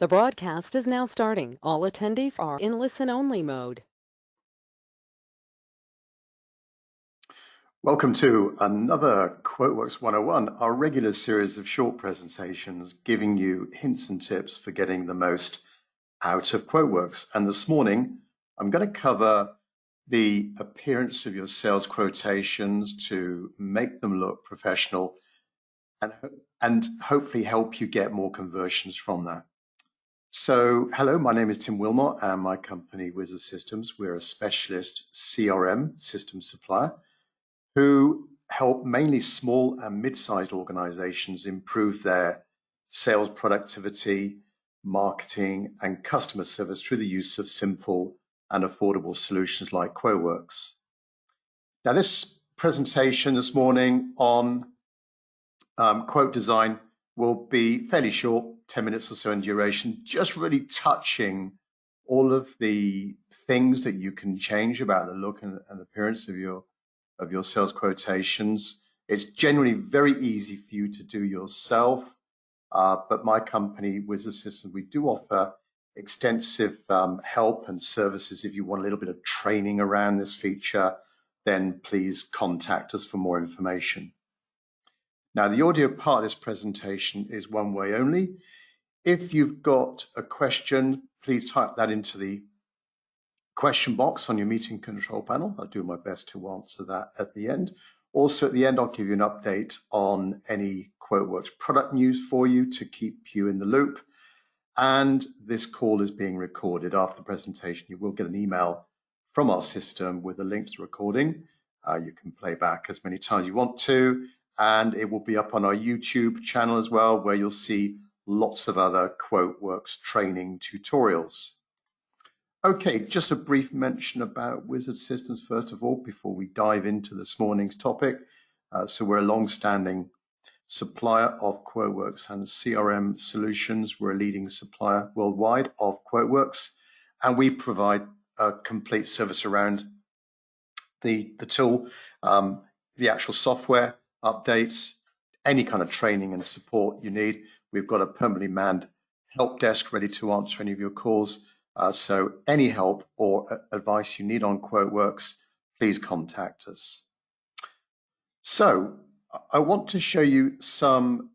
The broadcast is now starting. All attendees are in listen-only mode. Welcome to another QuoteWerks 101, our regular series of short presentations giving you hints and tips for getting the most out of QuoteWerks. And this morning, I'm going to cover the appearance of your sales quotations to make them look professional and hopefully help you get more conversions from that. So, hello, my name is Tim Wilmot and my company, Wizard Systems. We're a specialist CRM system supplier who help mainly small and mid-sized organizations improve their sales productivity, marketing, and customer service through the use of simple and affordable solutions like QuoteWerks. Now, this presentation this morning on quote design will be fairly short, 10 minutes or so in duration, just really touching all of the things that you can change about the look and appearance of your sales quotations. It's generally very easy for you to do yourself, but my company, Wizard Systems, we do offer extensive help and services. If you want a little bit of training around this feature, then please contact us for more information. Now, the audio part of this presentation is one way only. If you've got a question, please type that into the question box on your meeting control panel. I'll do my best to answer that at the end. Also, at the end, I'll give you an update on any QuoteWerks product news for you to keep you in the loop. And this call is being recorded. After the presentation, you will get an email from our system with a link to the recording. You can play back as many times as you want to, and it will be up on our YouTube channel as well, where you'll see lots of other QuoteWerks training tutorials. Okay, just a brief mention about Wizard Systems, first of all, before we dive into this morning's topic. So we're a long-standing supplier of QuoteWerks and CRM solutions. We're a leading supplier worldwide of QuoteWerks, and we provide a complete service around the tool, the actual software, updates, any kind of training and support you need. We've got a permanently manned help desk ready to answer any of your calls. So any help or advice you need on QuoteWerks, please contact us. So I want to show you some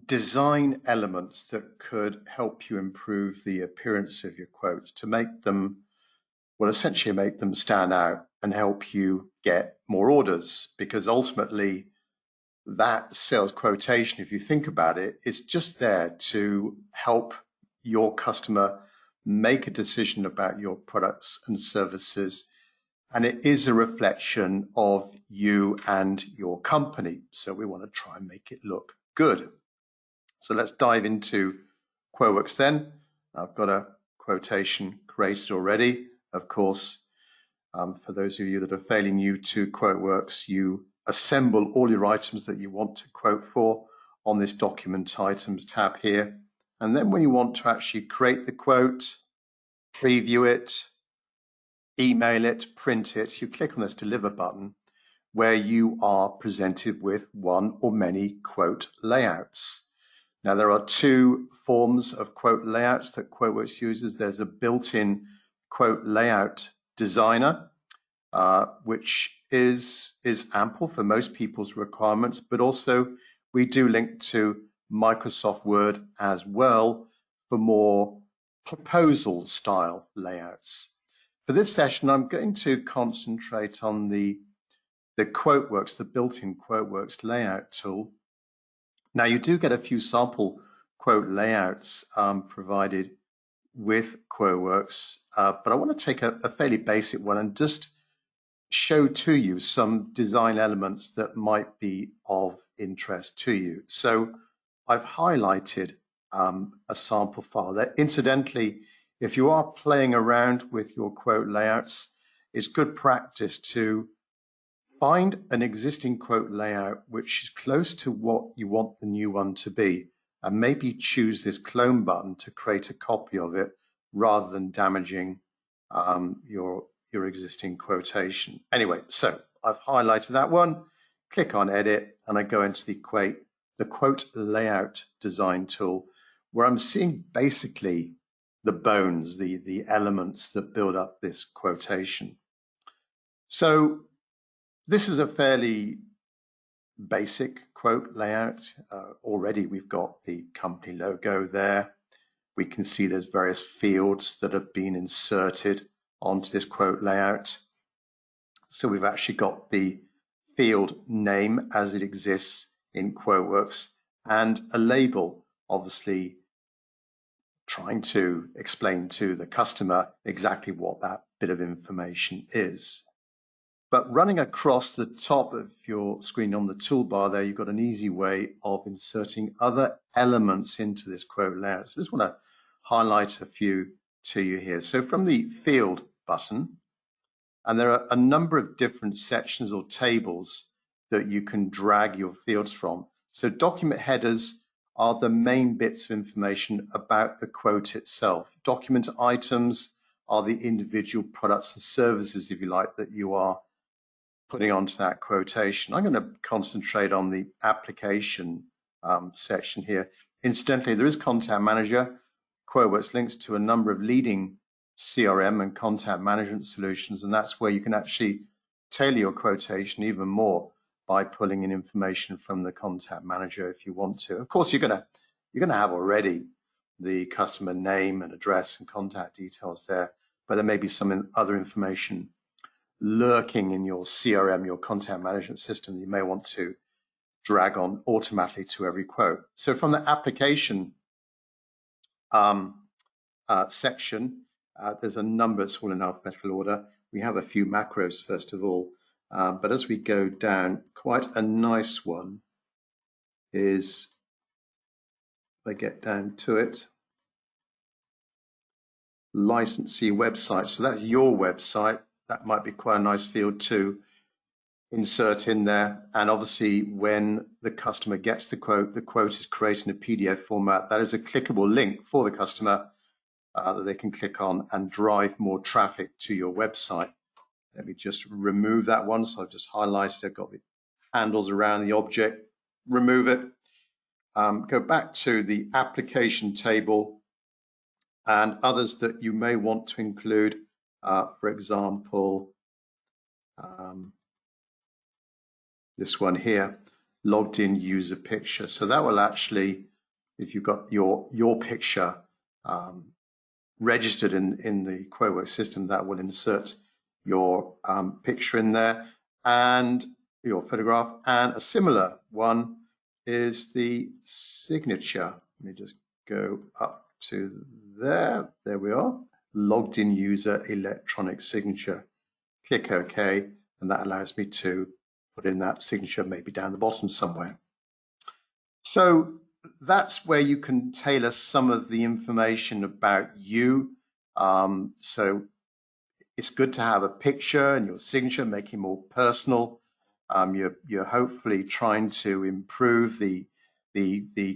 design elements that could help you improve the appearance of your quotes to make them, well, essentially make them stand out and help you get more orders, because ultimately that sales quotation, if you think about it, is just there to help your customer make a decision about your products and services, and it is a reflection of you and your company. So we want to try and make it look good. So let's dive into QuoteWerks then. I've got a quotation created already. Of course, for those of you that are fairly new to QuoteWerks, you assemble all your items that you want to quote for on this document items tab here. And then when you want to actually create the quote, preview it, email it, print it, you click on this deliver button where you are presented with one or many quote layouts. Now, there are two forms of quote layouts that QuoteWerks uses. There's a built-in quote layout designer, which is ample for most people's requirements, but also we do link to Microsoft Word as well for more proposal style layouts. For this session, I'm going to concentrate on the QuoteWerks, the built-in QuoteWerks layout tool. Now, you do get a few sample quote layouts provided with QuoteWerks, but I want to take a fairly basic one and just show to you some design elements that might be of interest to you. So I've highlighted a sample file there. Incidentally, if you are playing around with your quote layouts, it's good practice to find an existing quote layout which is close to what you want the new one to be, and maybe choose this clone button to create a copy of it rather than damaging your existing quotation. Anyway, so I've highlighted that one, click on edit, and I go into the quote layout design tool, where I'm seeing basically the bones, the elements that build up this quotation. So this is a fairly basic quote layout. Already we've got the company logo there. We can see there's various fields that have been inserted onto this quote layout. So we've actually got the field name as it exists in QuoteWerks and a label, obviously trying to explain to the customer exactly what that bit of information is. But running across the top of your screen on the toolbar there, you've got an easy way of inserting other elements into this quote layout. So I just want to highlight a few to you here. So from the field button, and there are a number of different sections or tables that you can drag your fields from. So document headers are the main bits of information about the quote itself. Document items are the individual products and services, if you like, that you are putting onto that quotation. I'm going to concentrate on the application section here. Incidentally, there is Contact Manager. QuoteWerks links to a number of leading CRM and contact management solutions, and that's where you can actually tailor your quotation even more by pulling in information from the Contact Manager if you want to. Of course, you're going to have already the customer name and address and contact details there, but there may be some other information lurking in your CRM, your contact management system, that you may want to drag on automatically to every quote. So from the application section, there's a number, it's all in alphabetical order. We have a few macros first of all, but as we go down, quite a nice one is, if I get down to it, licensee website. So that's your website. That might be quite a nice field to insert in there. And obviously when the customer gets the quote is created in a PDF format. That is a clickable link for the customer that they can click on and drive more traffic to your website. Let me just remove that one. So I've just highlighted, I've got the handles around the object, remove it. Go back to the application table and others that you may want to include. For example, this one here, logged in user picture. So that will actually, if you've got your picture registered in the QuoteWerks system, that will insert your picture in there and your photograph. And a similar one is the signature. Let me just go up to there. There we are. Logged in user electronic signature. Click OK, and that allows me to put in that signature maybe down the bottom somewhere. So that's where you can tailor some of the information about you. So it's good to have a picture and your signature, make it more personal. You're hopefully trying to improve the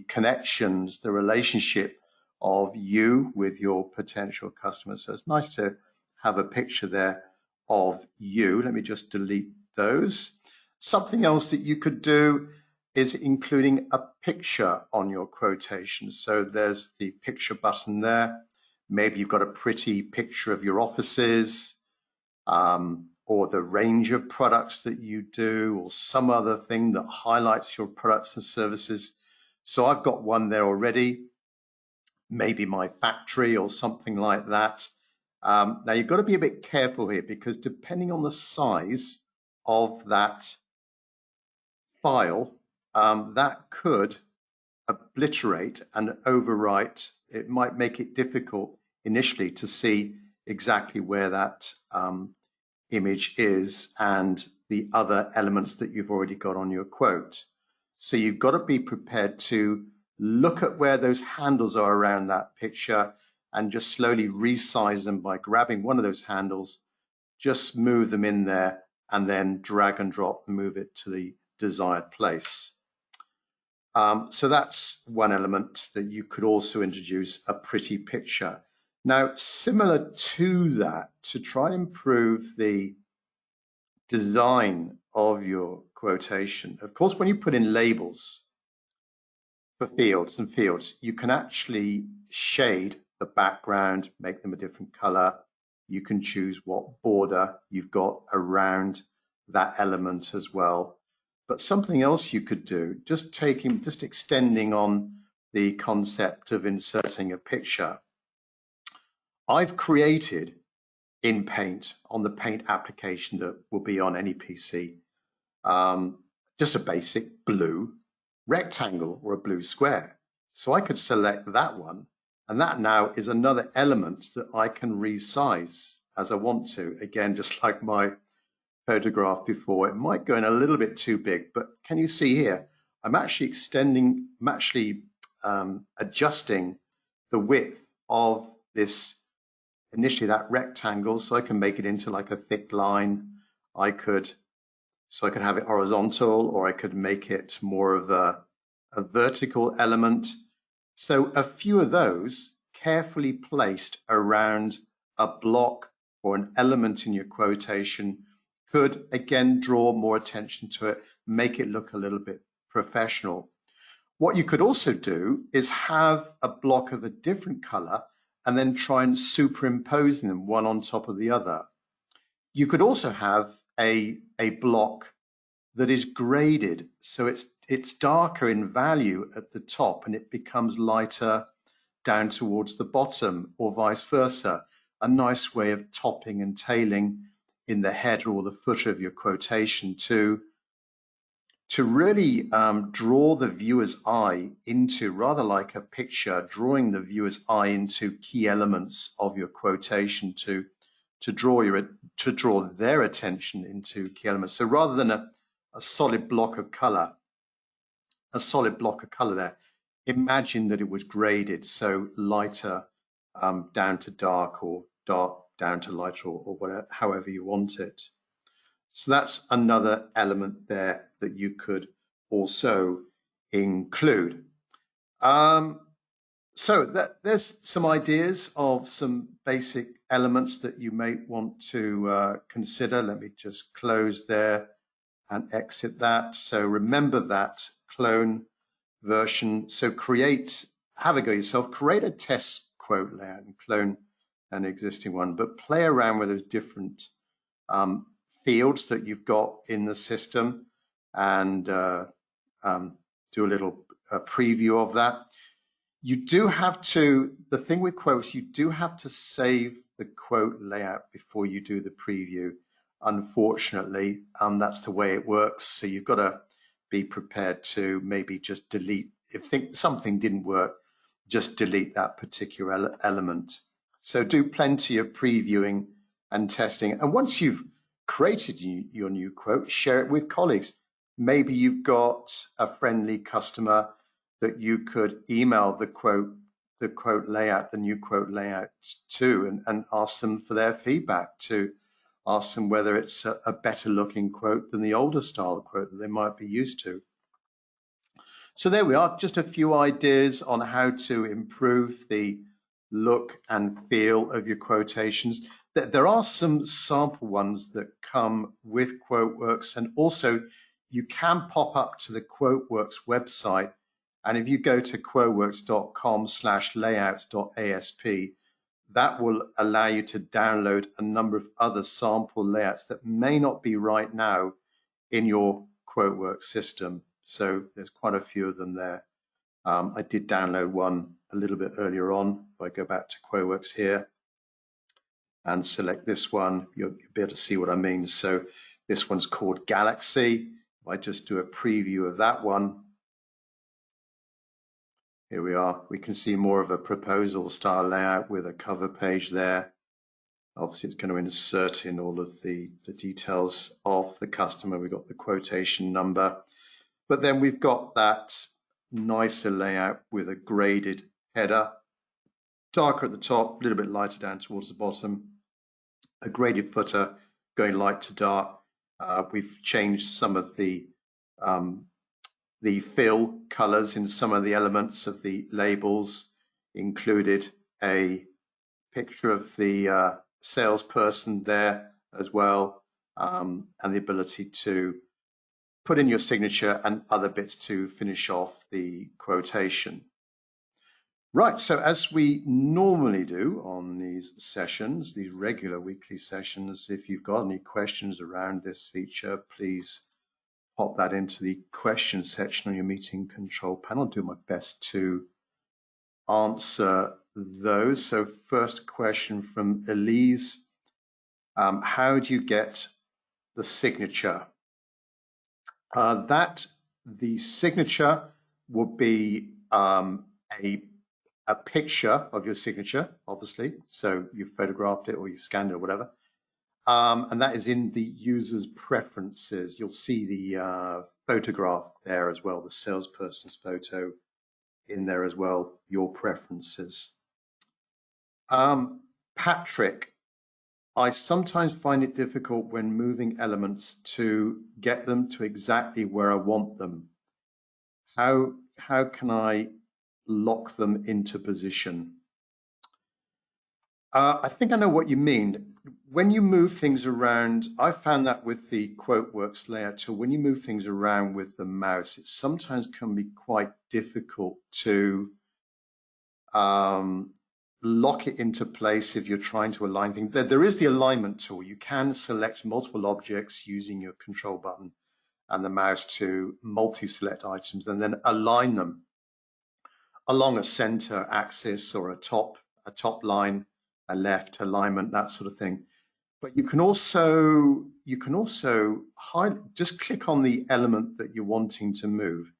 connections, the relationship of you with your potential customers. So it's nice to have a picture there of you. Let me just delete those. Something else that you could do is including a picture on your quotation. So there's the picture button there. Maybe you've got a pretty picture of your offices, or the range of products that you do, or some other thing that highlights your products and services. So I've got one there already, maybe my factory or something like that. Now you've got to be a bit careful here, because depending on the size of that file, that could obliterate and overwrite. It might make it difficult initially to see exactly where that image is and the other elements that you've already got on your quote. So you've got to be prepared to look at where those handles are around that picture and just slowly resize them by grabbing one of those handles, just move them in there and then drag and drop and move it to the desired place. So that's one element that you could also introduce, a pretty picture. Now, similar to that, to try and improve the design of your quotation, of course, when you put in labels, for fields and fields, you can actually shade the background, make them a different color. You can choose what border you've got around that element as well. But something else you could do, just extending on the concept of inserting a picture. I've created in Paint, on the Paint application that will be on any PC, just a basic blue rectangle or a blue square. So I could select that one, and that now is another element that I can resize as I want to. Again, just like my photograph before, it might go in a little bit too big, but can you see here? I'm actually adjusting the width of this, initially that rectangle, so I can make it into like a thick line. I could have it horizontal, or I could make it more of a vertical element. So a few of those carefully placed around a block or an element in your quotation could again draw more attention to it, make it look a little bit professional. What you could also do is have a block of a different color and then try and superimpose them one on top of the other. You could also have a block that is graded, so it's darker in value at the top and it becomes lighter down towards the bottom, or vice versa. A nice way of topping and tailing in the header or the footer of your quotation to really draw the viewer's eye into, rather like a picture, drawing the viewer's eye into key elements of your quotation to draw their attention into key elements. So rather than a solid block of color, there, imagine that it was graded, so lighter down to dark, or dark down to light, or whatever, however you want it. So that's another element there that you could also include. So there's some ideas of some basic elements that you may want to consider. Let me just close there and exit that. So remember that clone version. So have a go yourself, create a test quote layout and clone an existing one, but play around with those different fields that you've got in the system and do a little preview of that. You do have to, the thing with quotes, you do have to save the quote layout before you do the preview. Unfortunately, that's the way it works. So you've got to be prepared to maybe just delete, if something didn't work, just delete that particular element. So do plenty of previewing and testing. And once you've created your new quote, share it with colleagues. Maybe you've got a friendly customer that you could email the new quote layout to, and ask them for their feedback, to ask them whether it's a better looking quote than the older style quote that they might be used to. So there we are, just a few ideas on how to improve the look and feel of your quotations. There are some sample ones that come with QuoteWerks, and also you can pop up to the QuoteWerks website, and if you go to quoteworks.com/layouts.asp, that will allow you to download a number of other sample layouts that may not be right now in your QuoteWerks system. So there's quite a few of them there. I did download one a little bit earlier on. If I go back to QuoteWerks here and select this one, you'll be able to see what I mean. So this one's called Galaxy. If I just do a preview of that one, here we are. We can see more of a proposal style layout with a cover page there. Obviously, it's going to insert in all of the details of the customer. We've got the quotation number, but then we've got that nicer layout with a graded header, darker at the top, a little bit lighter down towards the bottom, a graded footer going light to dark. We've changed some of the fill colors in some of the elements of the labels, included a picture of the salesperson there as well, and the ability to put in your signature and other bits to finish off the quotation. Right, so as we normally do on these sessions, these regular weekly sessions, if you've got any questions around this feature, please pop that into the question section on your meeting control panel. I'll do my best to answer those. So first question from Elise, how do you get the signature? The signature would be a picture of your signature, obviously. So you photographed it or you scanned it or whatever. And that is in the user's preferences. You'll see the photograph there as well, the salesperson's photo in there as well, your preferences. Patrick, I sometimes find it difficult when moving elements to get them to exactly where I want them. How can I lock them into position? I think I know what you mean. When you move things around, I found that with the QuoteWerks layout tool, when you move things around with the mouse, it sometimes can be quite difficult to lock it into place if you're trying to align things. There is the alignment tool. You can select multiple objects using your control button and the mouse to multi-select items and then align them along a center axis or a top line, a left alignment, that sort of thing. But you can also just click on the element that you're wanting to move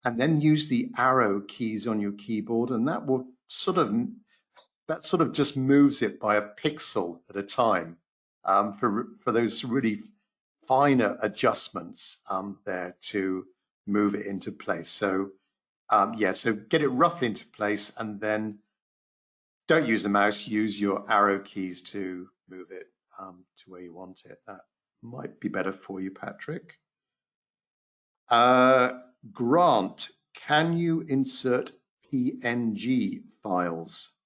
and then use the arrow keys on your keyboard, and that will sort of just moves it by a pixel at a time for those really finer adjustments there to move it into place. So yeah, so get it roughly into place and then don't use the mouse, use your arrow keys to move it to where you want it. That might be better for you, Patrick. Grant, can you insert PNG files?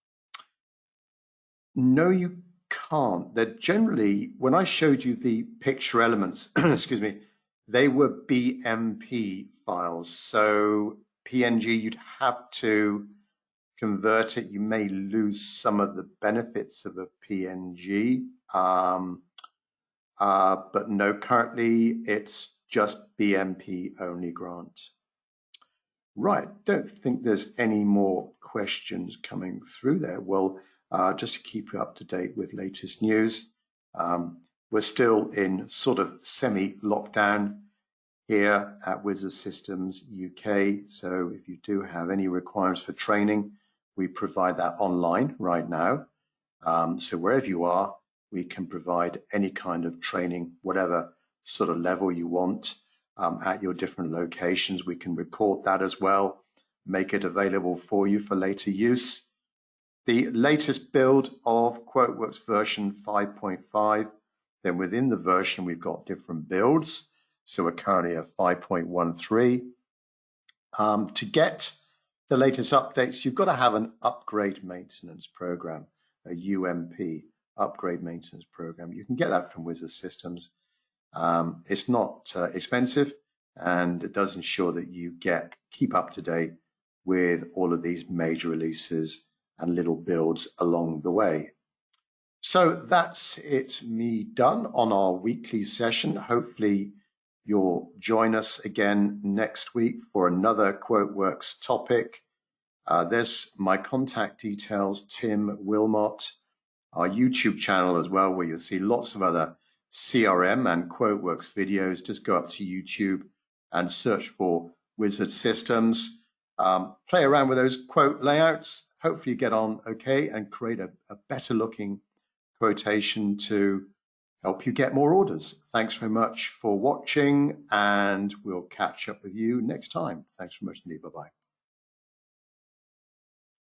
No, you can't. They're generally, when I showed you the picture elements, excuse me, they were BMP files. So PNG, you'd have to convert it. You may lose some of the benefits of a PNG. But no, currently it's just BMP only, Grant. Right, don't think there's any more questions coming through there. Well, just to keep you up to date with latest news, we're still in sort of semi-lockdown here at Wizard Systems UK. So if you do have any requirements for training, we provide that online right now. So wherever you are, we can provide any kind of training, whatever sort of level you want at your different locations. We can record that as well, make it available for you for later use. The latest build of QuoteWerks version 5.5, then within the version, we've got different builds. So we're currently at 5.13. To get the latest updates, you've got to have an upgrade maintenance program, a UMP, upgrade maintenance program. You can get that from Wizard Systems. It's not expensive, and it does ensure that you keep up to date with all of these major releases and little builds along the way. So that's me done on our weekly session. Hopefully you'll join us again next week for another QuoteWerks topic. There's my contact details, Tim Wilmot, our YouTube channel as well, where you'll see lots of other CRM and QuoteWerks videos. Just go up to YouTube and search for Wizard Systems. Play around with those quote layouts. Hopefully you get on okay and create a better looking quotation to help you get more orders. Thanks very much for watching, and we'll catch up with you next time. Thanks very much indeed. Bye-bye.